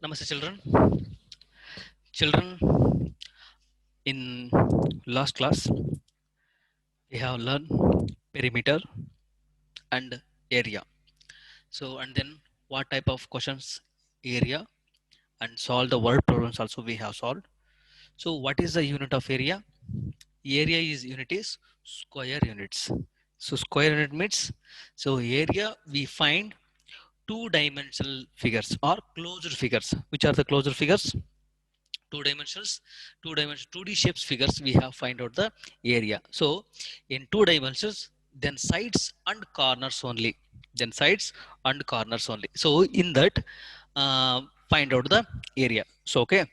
Namaste, children. Children, in last class, we have learned perimeter and area. So, and then what type of questions area and solve the word problems also we have solved. So, what is the unit of area? Area is unit is square units. So, square unit means so area we find two-dimensional figures or closed figures. Which are the closed figures? Two dimensions, two dimension 2D shapes figures we have find out the area. So in two dimensions, then sides and corners only, then sides and corners only. So in that, find out the area. So okay,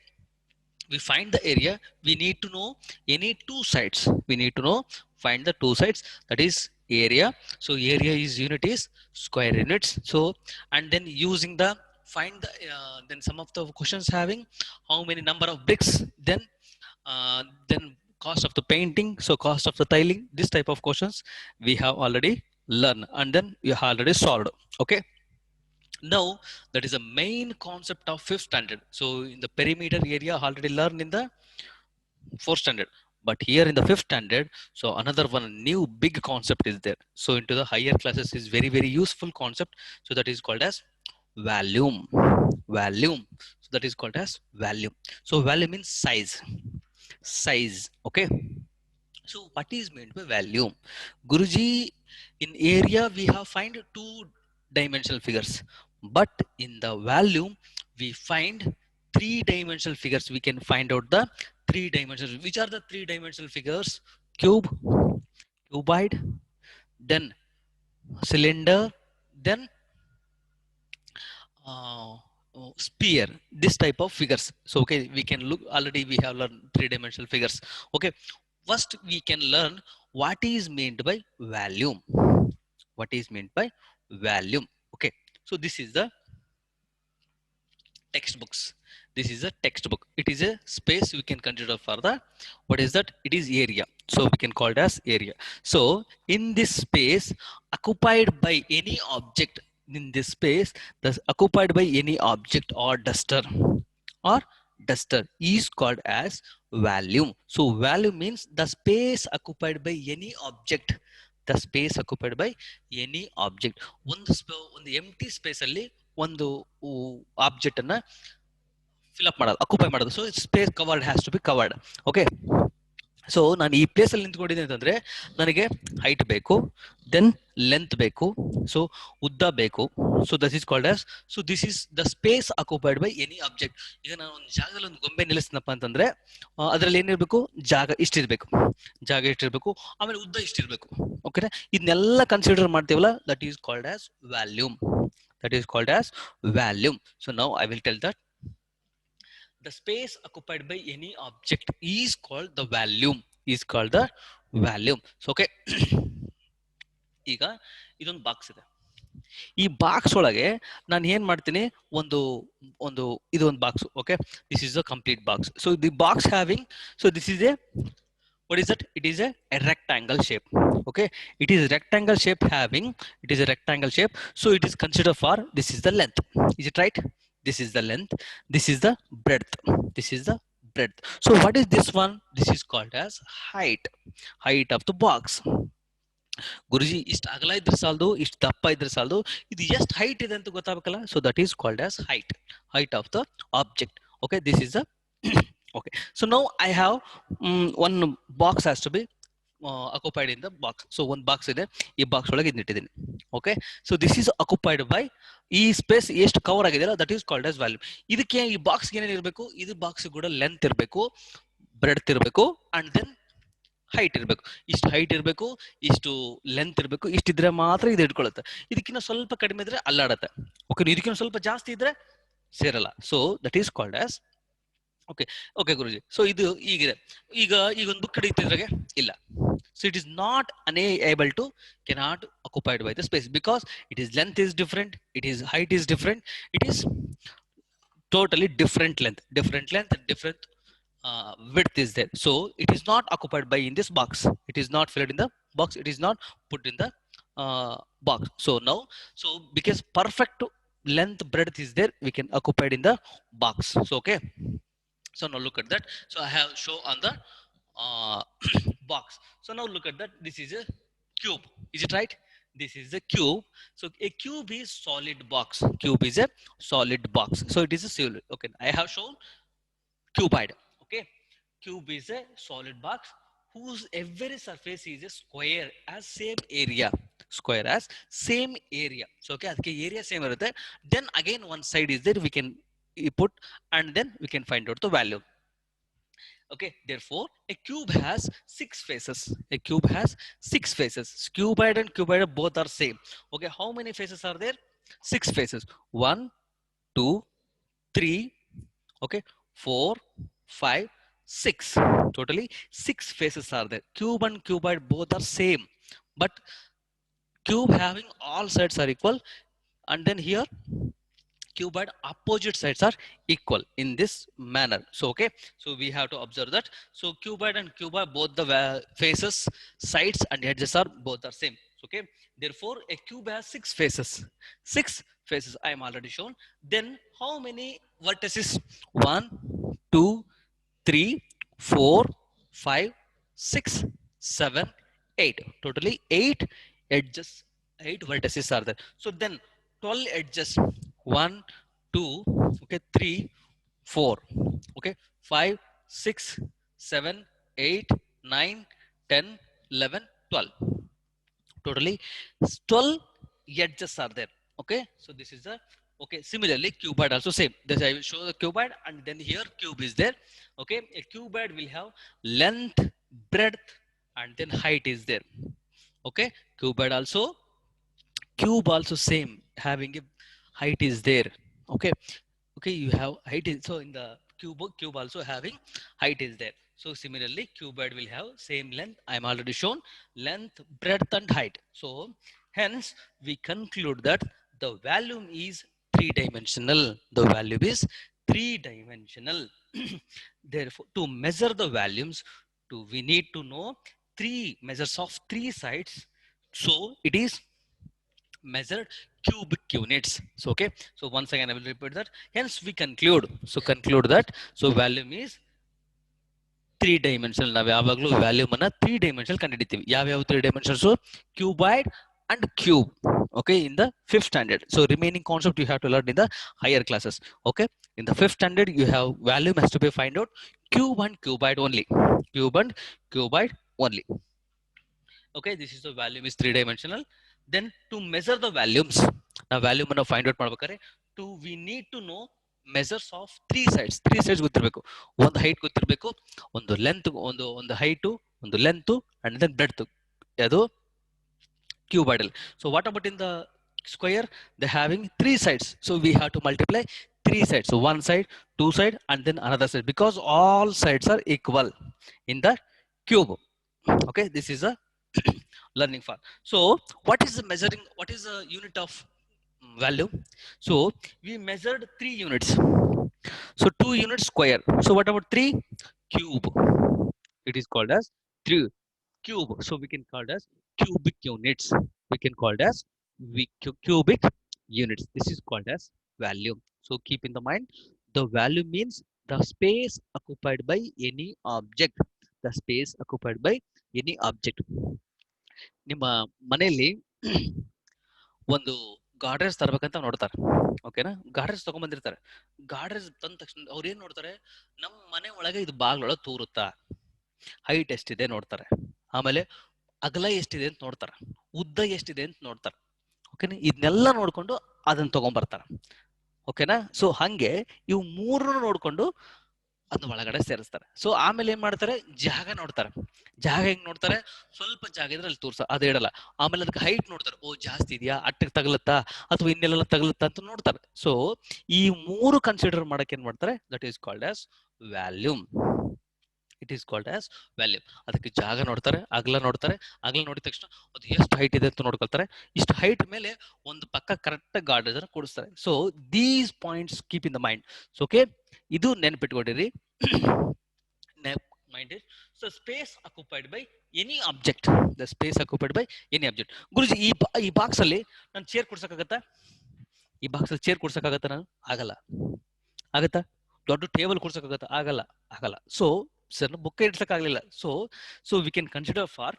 we find the area, we need to know any two sides, we need to know find the two sides, that is area. So area is unit is square units. So and then using the find the then some of the questions having how many number of bricks, then cost of the painting, so cost of the tiling, this type of questions we have already learned and then we have already solved. Okay, now that is the main concept of fifth standard. So in the perimeter area already learned in the fourth standard, but here in the fifth standard, so another one new big concept is there. So into the higher classes is very very useful concept. So that is called as volume. Volume. So that is called as volume. So volume means size. Size. Okay. So what is meant by volume? Guruji, in area we have find two dimensional figures, but in the volume we find three dimensional figures. We can find out the three dimensional. Which are the three dimensional figures? Cube, cuboid, then cylinder, then uh, sphere. This type of figures. So okay, we can look, already we have learned three dimensional figures. Okay, first we can learn what is meant by volume. What is meant by volume? Okay, so this is the textbooks. This is a textbook. It is a space we can consider for the, what is that? It is area. So we can call it as area. So in this space occupied by any object, in this space that's occupied by any object or duster is called as volume. So volume means the space occupied by any object. The space occupied by any object. ಒಂದು ಎಂಟಿ space ಅಲ್ಲಿ ಒಂದು object ಅನ್ನ fill up ಮಾಡೋದು, occupy ಮಾಡೋದು. So space covered has to be covered. Okay, so ನಾನು ಈ place ಅಲ್ಲಿ ನಿಂತ್ಕೊಂಡಿದ್ದೀನಿ ಅಂತಂದ್ರೆ ನನಗೆ ಹೈಟ್ ಬೇಕು, ದೆನ್ ಲೆಂತ್ ಬೇಕು, ಸೊ ಉದ್ದ ಬೇಕು. So that is called as, so this is the space occupied by any object. ಈಗ ನಾನು ಒಂದು ಜಾಗದಲ್ಲಿ ಒಂದು ಗೊಂಬೆ ನಿಲ್ಲಿಸ್ನಪ್ಪ ಅಂತಂದ್ರೆ ಅದ್ರಲ್ಲಿ ಏನಿರ್ಬೇಕು? ಜಾಗ ಇಷ್ಟಿರ್ಬೇಕು, ಜಾಗ ಇಷ್ಟಿರ್ಬೇಕು, ಆಮೇಲೆ ಉದ್ದ ಇಷ್ಟಿರ್ಬೇಕು. ಓಕೆನಾ? ಇದನ್ನೆಲ್ಲ ಕನ್ಸಿಡರ್ ಮಾಡ್ತೀವಲ್ಲ, that is called as volume. That is called as volume. So now I will tell that the space occupied by any object is called the volume. Is called the volume. So okay, ಈಗ ಇದೊಂದು box ಇದೆ. ಈ box ಒಳಗೆ ನಾನು ಏನ್ ಮಾಡ್ತೀನಿ, ಒಂದು ಒಂದು ಇದು ಒಂದು box. Okay, this is the complete box. So the box having, so this is A, what is that? It is a rectangle shape. Okay, it is rectangle shape having, it is a rectangle shape. So it is considered for, this is the length. Is it right? This is the length, this is the breadth, this is the breadth. So what is this one? This is called as height. Height of the box. ಗುರುಜಿ ಇಷ್ಟು ಅಗಲ ಇದ್ರೆ ಸಾಲದು, ಇಷ್ಟು ದಪ್ಪ ಇದ್ರೆ ಸಾಲದು, ಇದು ಎಷ್ಟು ಹೈಟ್ ಇದೆ ಅಂತ ಗೊತ್ತಾಗಬೇಕಲ್ಲ. So that is called as height. Height of the object. Okay, this is the okay. So now I have one box has to be occupied in the box. So one box ಇದೆ, ಈ box ಒಳಗೆ ಇದನ್ನಿಟ್ಟಿದ್ದೀನಿ. Okay, so this is occupied by, ಈ space ಎಷ್ಟು cover ಆಗಿದೆಯಲ್ಲ, that is called as volume. ಇದಕ್ಕೆ ಈ box ಏನೇನು ಇರಬೇಕು? ಇದು ಬಾಕ್ಸ್ ಕೂಡ ಲೆಂತ್ ಇರಬೇಕು, ಬ್ರೆಡ್ತ್ ಇರಬೇಕು, ಅಂಡ್ ದೆನ್ ಹೈಟ್ ಇರಬೇಕು. ಇಷ್ಟು ಹೈಟ್ ಇರಬೇಕು, ಇಷ್ಟು ಲೆಂತ್ ಇರಬೇಕು, ಇಷ್ಟಿದ್ರೆ ಮಾತ್ರ ಇದು ಇಟ್ಕೊಳ್ಳುತ್ತೆ. ಇದಕ್ಕಿಂತ ಸ್ವಲ್ಪ ಕಡಿಮೆ ಇದ್ರೆ ಅಲ್ಲಾಡತ್ತೆ. ಓಕೆ, ಇದಕ್ಕಿಂತ ಸ್ವಲ್ಪ ಜಾಸ್ತಿ ಇದ್ರೆ ಸೇರಲ್ಲ. So that is called as, okay okay Guruji. So ಇದು ಈಗಿದೆ. ಈಗ ಒಂದು ಬುಕ್ ಹಿಡಿತಿದ್ರಾಗೆ ಇಲ್ಲ. So it is not unable to, cannot occupied by the space, because it is length is different, it is height is different, it is totally different length, and different width is there. So it is not occupied by in this box, it is not filled in the box, it is not put in the box. So now, so because perfect length breadth is there, we can occupied in the box. So okay, so now look at that. So I have show on the uh, box. So now look at that, this is a cube, is it right? This is a cube. So a cube is solid box, cube is a solid box, so it is a solid. Okay, I have shown cuboid. Okay, cube is a solid box whose every surface is a square as same area, square as same area. So okay, ಅದಕ್ಕೆ area same ಇರುತ್ತೆ. Then again one side is there, we can put, and then we can find out the value. Okay, therefore a cube has six faces. A cube has six faces. Cuboid and cuboid both are same. Okay, how many faces are there? Six faces. One, two, three, okay, four, five, six. Totally six faces are there. Cube and cuboid both are same, but cube having all sides are equal, and then here cuboid opposite sides are equal in this manner. So okay, so we have to observe that. So cuboid and cuboid both the faces, sides and edges are both are same. Okay, therefore a cube has six faces. Six faces I am already shown. Then how many vertices? One, two, three, four, five, six, seven, eight. Totally eight edges, eight vertices are there. So then 12 edges. One, two, okay, three, four, okay, five, six, seven, eight, nine, 10, 11, 12. Totally 12 edges are there. Okay, so this is the, okay, similarly cuboid also same. This I will show the cuboid, and then here cube is there. Okay, a cuboid will have length, breadth, and then height is there. Okay, cuboid also, cube also same, having a height is there. Okay, okay, you have height is, so in the cube also having height is there. So similarly cuboid will have same length, I am already shown, length, breadth and height. So hence we conclude that the volume is three dimensional. The value is three dimensional. Therefore to measure the volumes, to we need to know three measures of three sides. So it is measured cubic units. So okay, so once again I will repeat that. Hence we conclude, so conclude that, so volume is three dimensional. ನಾವು ಯಾವಾಗಲೂ volume ಅನ್ನ three dimensional ಕಂಡುಹಿಡಿತೀವಿ. ಯಾವ್ಯಾವ three dimensions? Cuboid and cube. Okay, in the fifth standard. So remaining concept you have to learn in the higher classes. Okay, in the fifth standard you have volume has to be find out cube and cuboid only, cube and cuboid only. Okay, this is the volume is three dimensional. Then to measure the volumes, now volume ಅನ್ನು find out ಮಾಡ್ಬೇಕಾದ್ರೆ to we need to know measures of three sides ಗೊತ್ತಿರಬೇಕು. ಒಂದು height ಗೊತ್ತಿರಬೇಕು, ಒಂದು length, ಒಂದು height, ಒಂದು length and then breadth. ಅದು cuboidal. So what about in the square? They having three sides, so we have to multiply three sides. So one side, two side and then another side, because all sides are equal in the cube. Okay, this is a learning part. So what is the measuring, what is the unit of value? So we measured 3 units. So 2 units square. So what about 3? Cube. It is called as 3 cube. So we can call it as cubic units. We can call it as cubic units. This is called as value. So keep in the mind, the value means the space occupied by any object. The space occupied by any object. ನಿಮ್ಮ ಮನೆಯಲ್ಲಿ ಒಂದು ಗಾಡ್ರೇಜ್ ತರಬೇಕಂತ ನೋಡ್ತಾರೆ. ಓಕೆನಾ, ಗಾಡ್ರೇಜ್ ತಗೊಂಡ್ಬಂದಿರ್ತಾರೆ. ಗಾಡ್ರೇಜ್ ತಂದ ತಕ್ಷಣ ಅವ್ರು ಏನ್ ನೋಡ್ತಾರೆ, ನಮ್ಮ ಮನೆ ಒಳಗೆ ಇದು ಬಾಗ್ಲೊಳಗೆ ತೂರುತ್ತಾ, ಹೈಟ್ ಎಷ್ಟಿದೆ ನೋಡ್ತಾರೆ, ಆಮೇಲೆ ಅಗಲ ಎಷ್ಟಿದೆ ಅಂತ ನೋಡ್ತಾರೆ, ಉದ್ದ ಎಷ್ಟಿದೆ ಅಂತ ನೋಡ್ತಾರೆ. ಓಕೆನಾ, ಇದನ್ನೆಲ್ಲ ನೋಡ್ಕೊಂಡು ಅದನ್ನ ತಗೊಂಡ್ಬರ್ತಾರೆ. ಓಕೆನಾ, ಸೊ ಹಂಗೆ ಇವು ಮೂರನ್ನು ನೋಡ್ಕೊಂಡು ಅದನ್ನ ಒಳಗಡೆ ಸೇರಿಸ್ತಾರೆ. ಸೊ ಆಮೇಲೆ ಏನ್ ಮಾಡ್ತಾರೆ, ಜಾಗ ನೋಡ್ತಾರೆ. ಜಾಗ ಹೆಂಗ್ ನೋಡ್ತಾರೆ, ಸ್ವಲ್ಪ ಜಾಗ ಇದ್ರೆ ಅಲ್ಲಿ ತೋರ್ಸ ಅದು ಇಡಲ್ಲ. ಆಮೇಲೆ ಅದಕ್ಕೆ ಹೈಟ್ ನೋಡ್ತಾರೆ, ಓ ಜಾಸ್ತಿ ಇದೆಯಾ, ಅಟ್ಟಕ್ಕೆ ತಗಲುತ್ತಾ ಅಥವಾ ಇನ್ನೆಲ್ಲ ತಗಲುತ್ತಾ ಅಂತ ನೋಡ್ತಾರೆ. ಸೊ ಈ ಮೂರು ಕನ್ಸಿಡರ್ ಮಾಡಕ್ ಏನ್ ಮಾಡ್ತಾರೆ, that is called as volume. It is called as volume. ಅದಕ್ಕೆ ಜಾಗ ನೋಡ್ತಾರೆ, ಅಗಲ ನೋಡ್ತಾರೆ, ಅಗಲ ನೋಡಿದ ತಕ್ಷಣ ಅದು ಎಷ್ಟು ಹೈಟ್ ಇದೆ ಅಂತ ನೋಡ್ಕೊಳ್ತಾರೆ. ಇಷ್ಟು ಹೈಟ್ ಮೇಲೆ ಒಂದು ಪಕ್ಕ ಕರೆಕ್ಟ್ ಗಾರ್ಡೇಜ್ ಅನ್ನು ಕೂಡಿಸ್ತಾರೆ. So these points keep in the mind. So okay, ಇದು ನೆನ್ಪಿಟ್ಕೊಂಡಿರಿ. So space occupied by any object. The space occupied by any object. ಗುರುಜಿ ಈ ಬಾಕ್ಸ್ ಅಲ್ಲಿ ನಾನು ಚೇರ್ ಕೊಡ್ಸಕ್ಕಾಗತ್ತಾ? ಈ ಬಾಕ್ಸ್ ಚೇರ್ ಕೊಡ್ಸಕ್ಕಾಗತ್ತ ನಾನು? ಆಗಲ್ಲ. ಆಗತ್ತಾ? ದೊಡ್ಡ ಟೇಬಲ್ ಕೊಡ್ಸಕ್ಕಾಗತ್ತಾ? ಆಗಲ್ಲ. ಆಗಲ್ಲ. ಸೊ ಸರ್ ಬುಕ್ ಇಡ್ಸಕ್ಕಾಗ್ಲಿಲ್ಲ. So we can consider for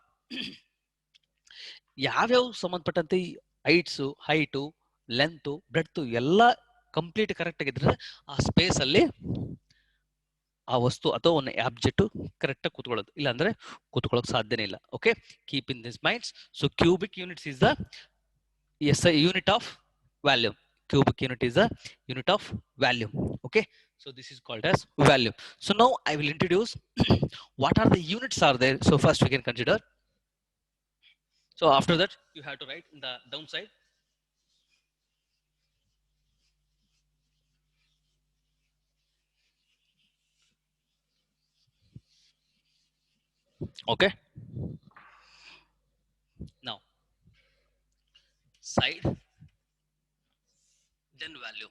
ಯಾವ್ಯಾವ ಸಂಬಂಧಪಟ್ಟಂತೆ ಹೈಟು ಲೆಂತ್ ಬ್ರೆಡ್ತ್ ಎಲ್ಲ ಕಂಪ್ಲೀಟ್ ಕರೆಕ್ಟ್ ಆಗಿದ್ರೆ ಆ ಸ್ಪೇಸ್ ಅಲ್ಲಿ ಆ ವಸ್ತು ಅಥವಾ ಒಂದು ಆಬ್ಜೆಕ್ಟ್ ಕರೆಕ್ಟ್ ಆಗಿ ಕೂತ್ಕೊಳ್ಳೋದು, ಇಲ್ಲ ಅಂದ್ರೆ ಕೂತ್ಕೊಳ್ಳೋಕೆ ಸಾಧ್ಯನೇ ಇಲ್ಲ. Okay, keep in this minds. So cubic units is the unit of volume. Cubic unit is a unit of volume. Okay, so this is called as volume. So now I will introduce what are the units are there. So first we can consider. So after that you have to write in the downside. Okay, now side, then value,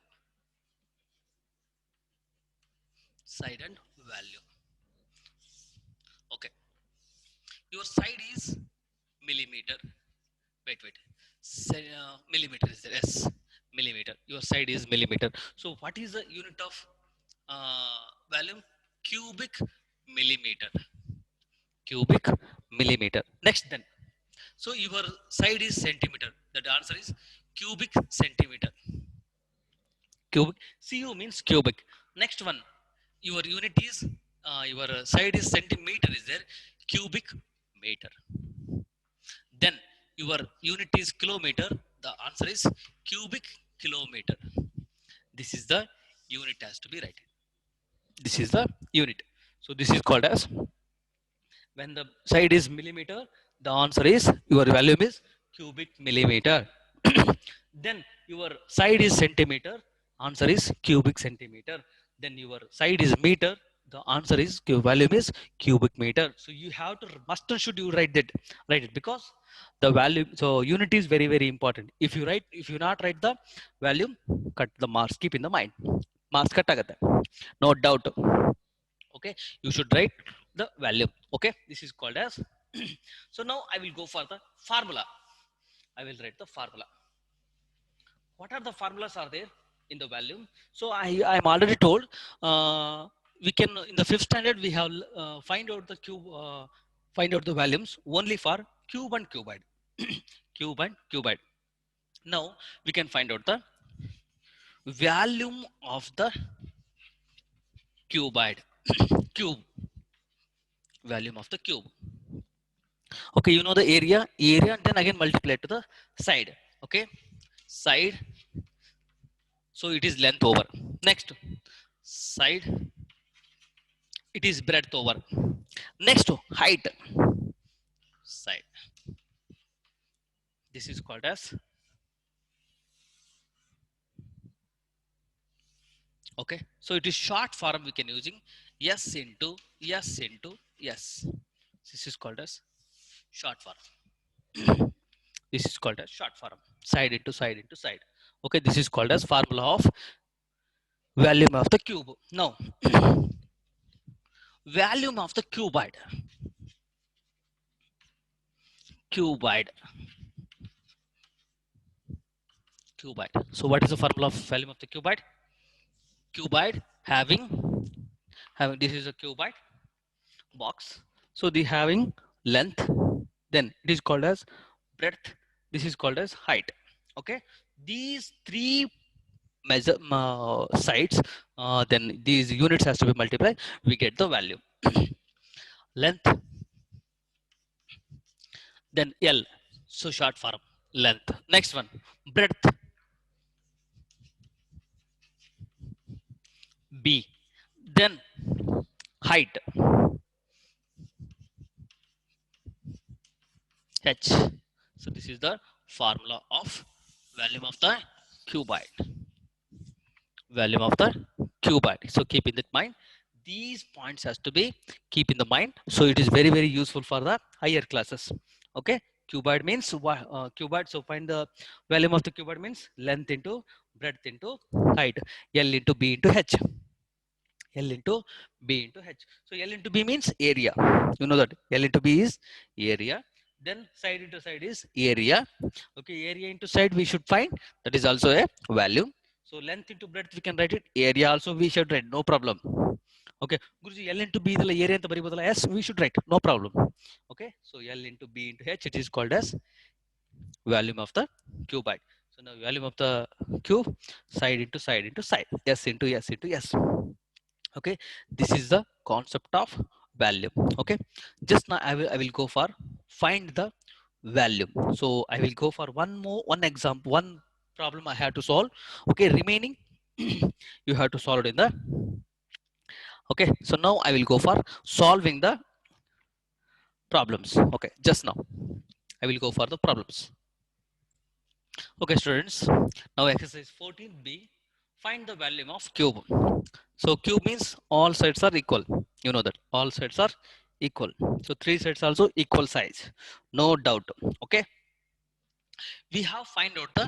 side and value. Okay, your side is millimeter. Wait. Millimeter is there? Yes, millimeter. Your side is millimeter. So what is the unit of volume? Cubic millimeter. Cubic millimeter. Next then. So your side is centimeter. The answer is cubic centimeter. Cubic. Cu means cubic. Next one. Your unit is your side is centimeter is there. Cubic meter. Then your unit is kilometer. The answer is cubic kilometer. This is the unit has to be right. This is the unit. So this is called as, when the side is millimeter, the answer is your volume is cubic millimeter. Then your side is centimeter, answer is cubic centimeter. Then your side is meter, the answer is volume is cubic meter. So you have to must and should you write it, because the value, so unit is very very important. If you not write the volume, cut the marks. Keep in the mind, marks cut agate, no doubt. Okay, you should write the value. Okay, this is called as so now I will go for the formula. I will write the formula. What are the formulas are there in the volume? So I am already told, we can in the 5th standard we have find out the volumes only for cube and cuboid. Cube and cuboid. Now we can find out the volume of the cuboid. Cube, volume of the cube. Okay, you know the area, and then again multiply to the side. Okay, side, so it is length over. Next, side, it is breadth over. Next, height, side. This is called as, okay, so it is short form we can using S into S into S. This is called as short form. This is called as short form, side into side into side. Okay, this is called as formula of volume of the cube. Now volume of the cuboid. Cuboid. So what is the formula of volume of the cuboid? Cuboid having this is a cuboid box. So the having length, then it is called as breadth. This is called as height. Okay, these three measure sides, then these units has to be multiplied, we get the value. Length, then L, so short form length. Next one, breadth, B, then height, H. So this is the formula of volume of the cuboid. Volume of the cuboid. So keep in that mind. These points has to be keep in the mind. So it is very very useful for the higher classes. Okay, cuboid means cuboid. So find the volume of the cuboid means length into breadth into height. L into B into H. L into B into H. So L into B means area. You know that L into B is area. Then side into side is area. Okay, area into side we should find, that is also a value. So length into breadth we can write it, area also we should write, no problem. Okay, Guruji, L into B ಇದೆಲ್ಲ area ಅಂತ ಬರಿಬೋದಲ್ಲ? Yes, we should write, no problem. Okay, so L into B into H, it is called as volume of the cuboid. So now volume of the cube, side into side into side, S into S into S. Okay, this is the concept of volume. Okay, just now I will go for find the volume. So I will go for one example, one problem I have to solve. Okay, remaining you have to solve it in the. Okay, so now I will go for solving the problems. Okay, just now I will go for the problems. Okay, students, now exercise 14b, find the volume of cube. So cube means all sides are equal, you know that all sides are equal, so three sides also equal size, no doubt. Okay, we have find out the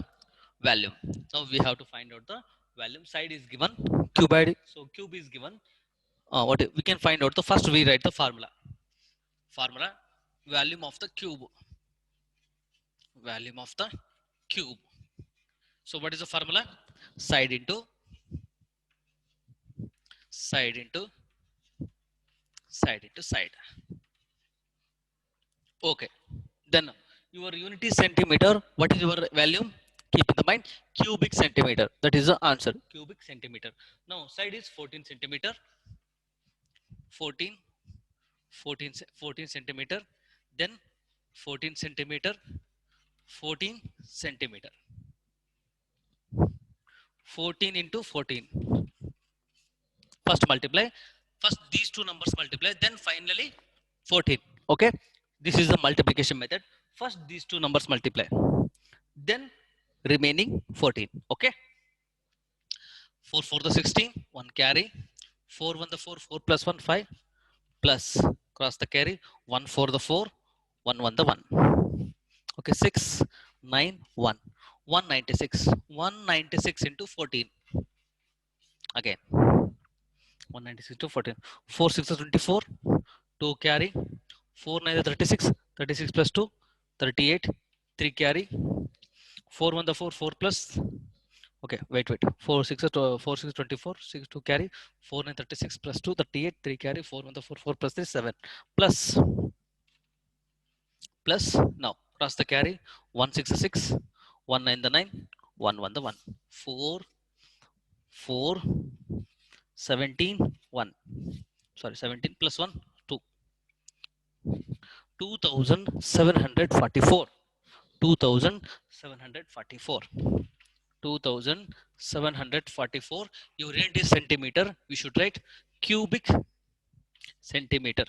volume. Now we have to find out the volume. Side is given, cuboid, so cube is given. What we can find out, the first we write the formula, volume of the cube, volume of the cube. So what is the formula? Side into side into side into side. Okay, then your unit is centimeter. What is your volume? Keep in the mind, cubic centimeter, that is the answer, cubic centimeter. Now side is 14 centimeter, 14 14 centimeter, then 14 centimeter, 14 centimeter, 14 into 14. First multiply, first these two numbers multiply, then finally 14. Okay, this is the multiplication method. First these two numbers multiply, then remaining 14. Okay, 4 for the 16, 1 carry, 4 1 the 4, 4 plus 1 5, plus cross the carry, 1 for the 4, 1 1 the 1. Okay, 6 9 1, 196, 196 into 14. Again 196 to 14, 4 6 is 24, 2 carry, 4 9 is 36, 36 plus 2 38, 3 carry, 4 1 the 4, 4 plus. Okay, wait. 4 6 is 4 6 24, 6 2 carry, 4 9 36 plus 2 38, 3 carry, 4 1 the 4, 4 plus 3 7, plus now cross the carry, 1 6 is 6, 1 9 the 9, 1 1 the 1, 4 4 17 1, sorry 17 plus 1 2, 2744, 2744, 2744. Your unit is centimeter, we should write cubic centimeter.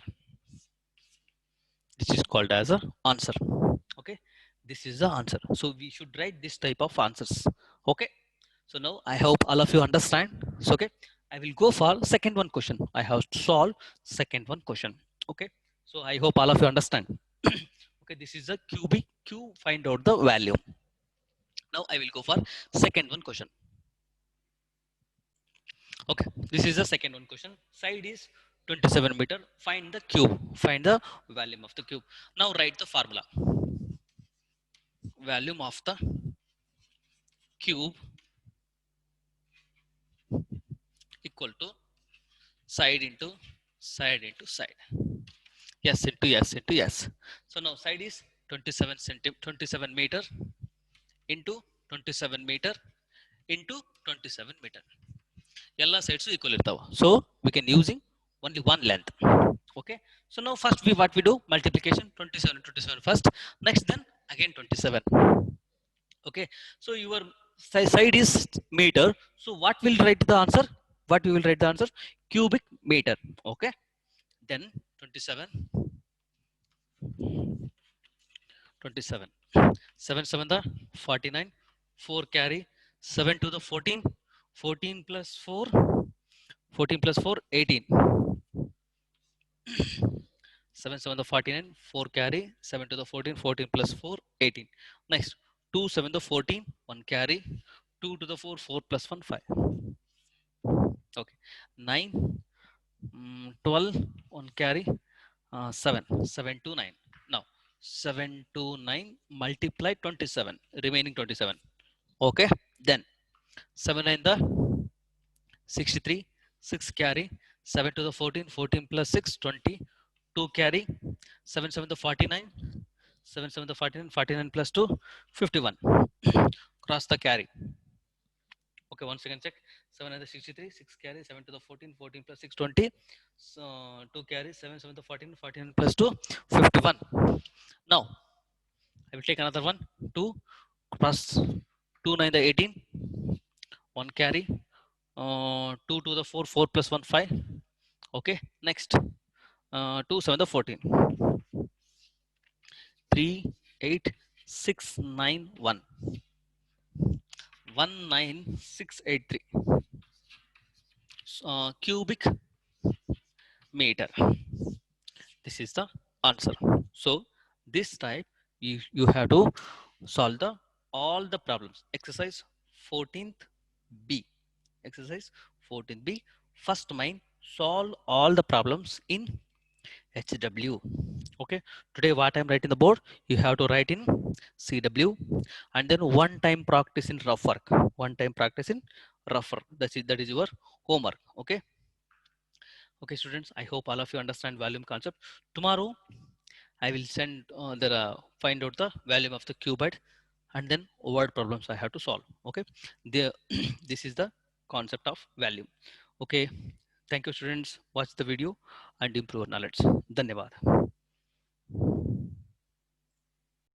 This is called as a answer. Okay, this is the answer, so we should write this type of answers. Okay, so now I hope all of you understand. So okay, I will go for second one question. I have to solve second one question. Okay, so I hope all of you understand. Okay, this is a cubic q, find out the value. Now I will go for second one question. Okay, this is the second one question. Side is 27 meter, find the cube, find the volume of the cube. Now write the formula, volume of the cube equal to side into side into side, yes into yes into yes. So now side is 27 meter into 27 meter into 27 meter. All sides equal irtava, so we can using only one length. Okay, so now first we what we do, multiplication, 27 27 first, next then again 27. Okay, so your side is meter, so what will write the answer, what we will write the answer, cubic meter. Okay, then 27 27, 7 7 the 49, 4 carry, 7 to the 14, 14 plus 4, 14 plus 4 18, 7 7 the 49, 4 carry, 7 to the 14, 14 plus 4 18. Next 2 7 the 14, 1 carry, 2 to the 4, 4 plus 1 5. Okay, 9 12, 1 carry, 7 7 to 9. Now 729 multiply 27, remaining 27. Okay, then 7 9 the 63, 6 carry, 7 to the 14, 14 plus 6, 20, 2 carry, 7 7 the 49, 7 7 the 49, 49 plus 2, 51. Cross the carry. Okay, one second check. 7 and the 63, 6 carry, 7 to the 14, 14 plus 6, 20. So 2 carry, 7 7 the 14, 14 plus 2, 51. Now I will take another one. 2 plus 2 9 the 18, 1 carry, 2 to the 4, 4 plus 1, 5. Okay, next 2 7 the 14, 3 8 6 9 1, 19683 cubic meter. This is the answer. So this type you have to solve the all the problems. Exercise 14th B. Exercise 14th B. First mind, solve all the problems in HW. Okay. Today what I'm writing the board, you have to write in CW, and then one time practice in rough work. One time practice in rough work. That is your homework. Okay. Okay, students. I hope all of you understand volume concept. Tomorrow I will send find out the volume of the cuboid, and then word problems I have to solve. Okay, the this is the concept of volume. Okay, thank you, students. Watch the video and improve your knowledge. Dhanyavad.